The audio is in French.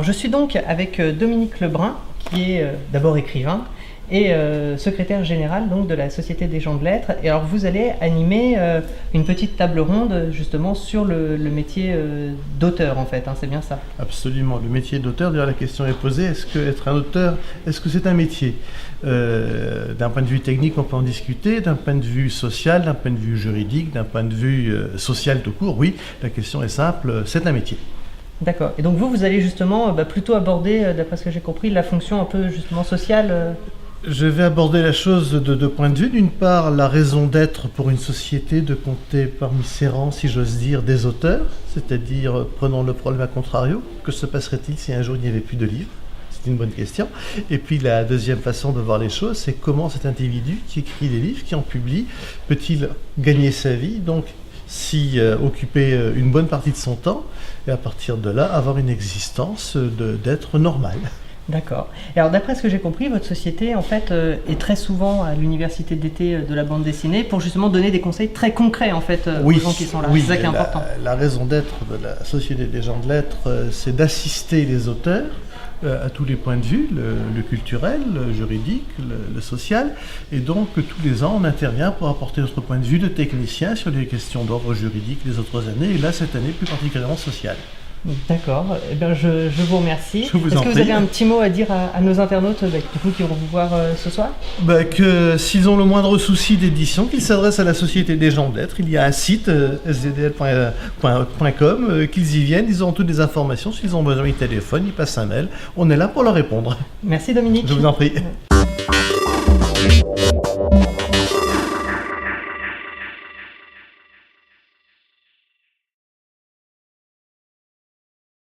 Je suis donc avec Dominique Lebrun, qui est d'abord écrivain et secrétaire général donc, de la Société des gens de lettres. Et alors vous allez animer une petite table ronde justement sur le métier d'auteur en fait, hein, c'est bien ça? Absolument, le métier d'auteur, d'ailleurs la question est posée, est-ce que être un auteur, est-ce que c'est un métier? D'un point de vue technique on peut en discuter, d'un point de vue social, d'un point de vue juridique, d'un point de vue social tout court, oui, la question est simple, c'est un métier. D'accord. Et donc vous allez justement plutôt aborder, d'après ce que j'ai compris, la fonction un peu justement sociale Je vais aborder la chose de deux points de vue. D'une part, la raison d'être pour une société de compter parmi ses rangs, si j'ose dire, des auteurs, c'est-à-dire, prenons le problème à contrario, que se passerait-il si un jour il n'y avait plus de livres? C'est une bonne question. Et puis la deuxième façon de voir les choses, c'est comment cet individu qui écrit des livres, qui en publie, peut-il gagner sa vie, donc s'y occuper une bonne partie de son temps, et à partir de là, avoir une existence d'être normal. D'accord. Et alors d'après ce que j'ai compris, votre société en fait est très souvent à l'université d'été de la bande dessinée pour justement donner des conseils très concrets en fait aux gens qui sont là. Oui, c'est ça qui est important. La raison d'être de la Société des gens de lettres, c'est d'assister les auteurs à tous les points de vue, le culturel, le juridique, le social, et donc tous les ans on intervient pour apporter notre point de vue de technicien sur les questions d'ordre juridique les autres années, et là cette année plus particulièrement sociale. D'accord, eh bien, je vous remercie. Je vous Est-ce en que vous prie. avez un petit mot à dire à nos internautes du coup, qui vont vous voir ce soir? Que s'ils ont le moindre souci d'édition, qu'ils s'adressent à la Société des gens de lettres. Il y a un site, sddl.com, qu'ils y viennent, ils auront toutes les informations. S'ils ont besoin, ils téléphonent, ils passent un mail. On est là pour leur répondre. Merci Dominique. Je vous en prie.